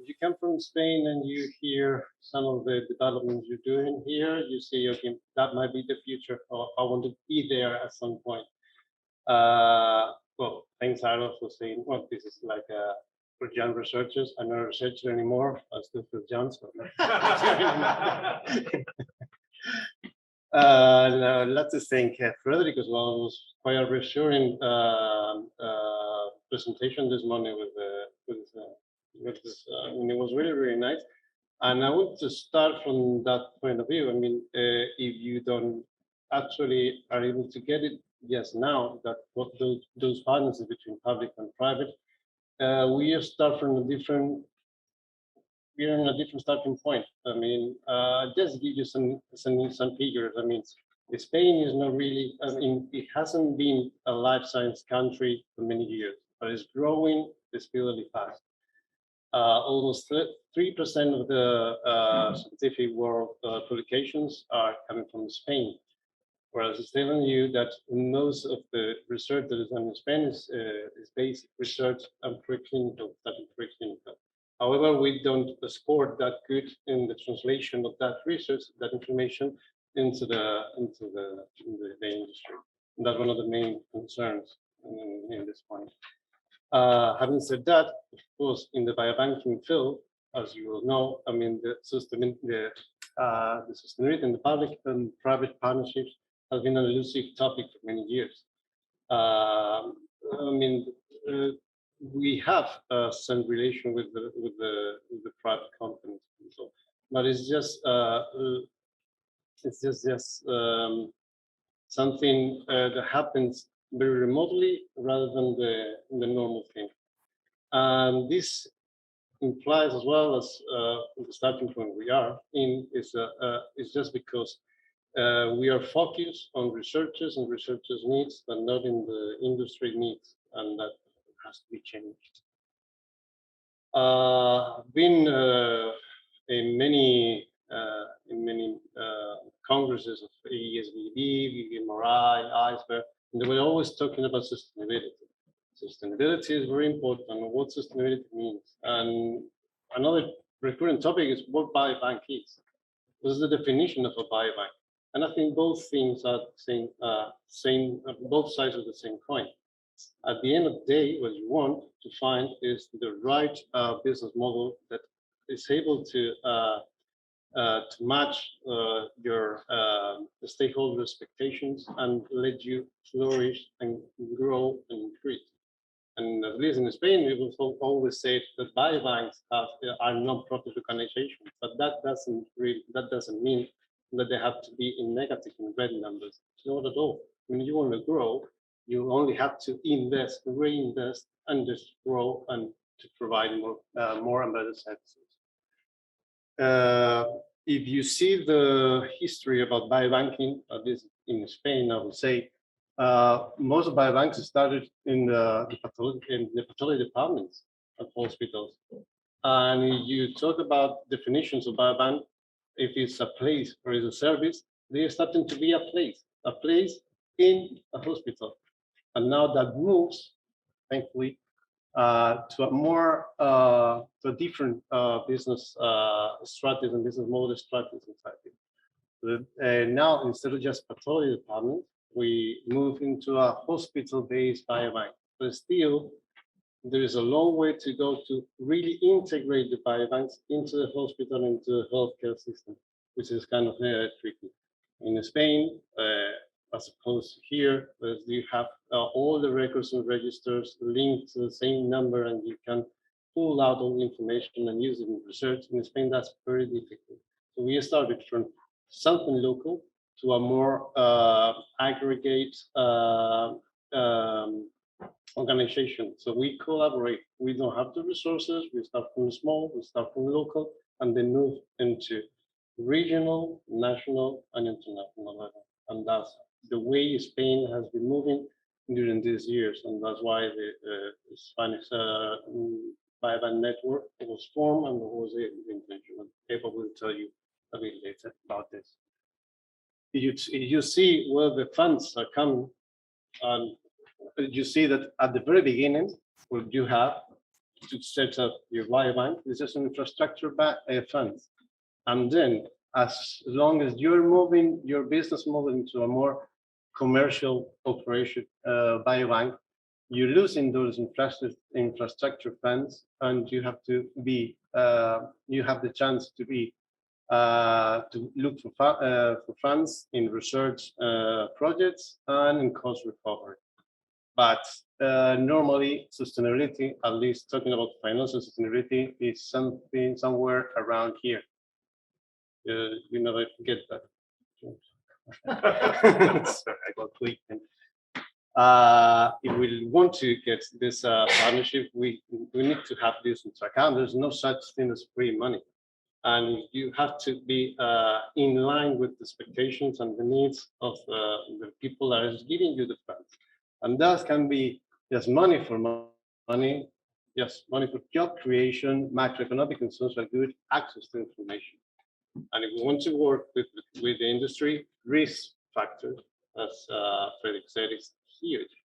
you come from Spain and you hear some of the developments you're doing here, you say, okay, that might be the future, or I want to be there at some point. Well, things are also saying, well, this is like for young researchers. I'm not a researcher anymore. I'm still with John. So let's just thank Frederick as well. It was quite a reassuring presentation this morning with this. And it was really, really nice. And I want to start from that point of view. I mean, if you don't actually are able to get it, yes, now that what those partnerships between public and private, we start from a different. We're in a different starting point. I mean, just give you some figures. I mean, Spain is not really. I mean, it hasn't been a life science country for many years, but it's growing speedily fast. Almost 3% of the scientific world publications are coming from Spain, whereas it's telling you that most of the research that is done in Spain is basic research and preclinical, preclinical. However, we don't score that good in the translation of that research, that information into the industry. And that's one of the main concerns in this point. Having said that, of course, in the biobanking field, as you will know, I mean, the sustainability in the public and private partnerships has been an elusive topic for many years. I mean, we have some relation with the private companies, so, but it's just something that happens very remotely rather than the normal thing. And this implies, as well as the starting point we are in, is just because we are focused on researchers and researchers' needs, but not in the industry needs, and that has to be changed. Been in many congresses of ESBD, VMRI, ISBER, and they were always talking about sustainability. Sustainability is very important, and what sustainability means. And another recurrent topic is what biobank is. What is the definition of a biobank? And I think both things are both sides of the same coin. At the end of the day, what you want to find is the right business model that is able to match your stakeholder expectations and let you flourish and grow and increase. And at least in Spain, we will always say that biobanks are non-profit organizations, but that doesn't mean that they have to be in negative, in red numbers. Not at all. When you want to grow, you only have to invest, reinvest, and just grow and to provide more and better services. If you see the history about biobanking, at least in Spain, I would say most of biobanks started in the pathology departments of hospitals. And if you talk about definitions of biobank, if it's a place or it's a service, they're starting to be a place in a hospital. And now that moves, thankfully, to a more to a different business strategies and business model strategies inside it. Now, instead of just pathology department, we move into a hospital-based biobank. But still, there is a long way to go to really integrate the biobanks into the hospital, into the healthcare system, which is kind of tricky. In Spain, as opposed to here, you have all the records and registers linked to the same number, and you can pull out all the information and use it in research. In Spain, that's very difficult. So we started from something local to a more aggregate organization. So we collaborate. We don't have the resources. We start from small, we start from local, and then move into regional, national, and international level. And that's the way Spain has been moving during these years. And that's why the Spanish biobank network was formed and was the intention. And Eva will tell you a bit later about this. You see where the funds are coming, and you see that at the very beginning, what you have to set up your biobank. This is an infrastructure funds. And then as long as you're moving your business model into a more commercial operation biobank, you're losing those infrastructure funds, and you have to be you have the chance to be to look for funds in research projects and in cost recovery. But normally, sustainability, at least talking about financial sustainability, is something somewhere around here. You never forget that. I got quick. If we want to get this partnership, we need to have this into account. There's no such thing as free money. And you have to be in line with the expectations and the needs of the people that is giving you the funds. And that can be just money for money, just money for job creation, macroeconomic and social good, access to information. And if we want to work with the industry, risk factor, as Frederick said, is huge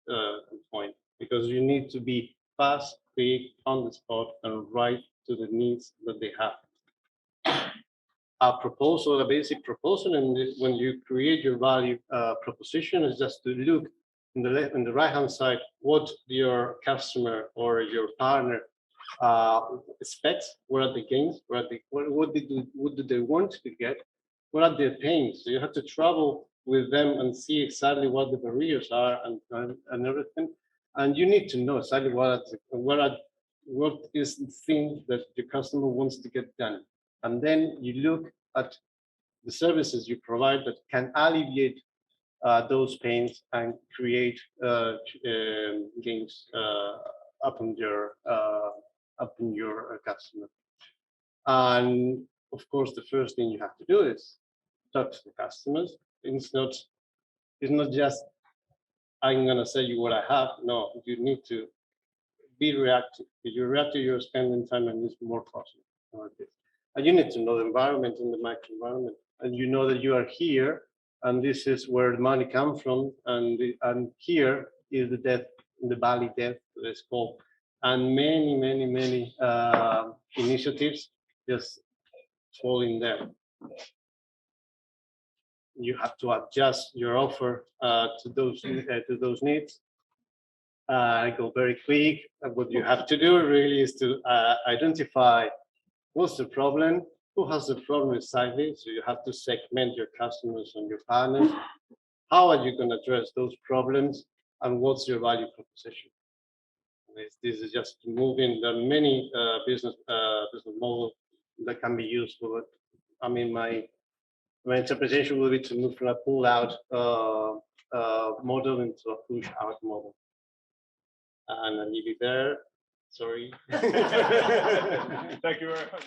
point, because you need to be fast, quick, on the spot, and right to the needs that they have. A proposal, a basic proposal, and when you create your value proposition, is just to look in the right-hand side what your customer or your partner expects. What are the gains? What do they want to get? What are their pains? So you have to travel with them and see exactly what the barriers are and everything. And you need to know exactly what is the thing that your customer wants to get done. And then you look at the services you provide that can alleviate those pains and create gains upon your customer. And of course, the first thing you have to do is talk to the customers. It's not just I'm gonna sell you what I have. No, you need to be reactive. If you're reactive, you're spending time and it's more costly. And you need to know the environment and the microenvironment, and you know that you are here, and this is where the money comes from, and here is the death, the valley death, let's call, and many initiatives just fall in there. You have to adjust your offer to those needs. I go very quick. What you have to do really is to identify what's the problem, who has the problem exactly. So you have to segment your customers and your partners. How are you going to address those problems, and what's your value proposition? This is just moving the many business models that can be used for it. I mean, my interpretation will be to move from a pull-out model into a push-out model. And I'll leave it there. Sorry. Thank you very much.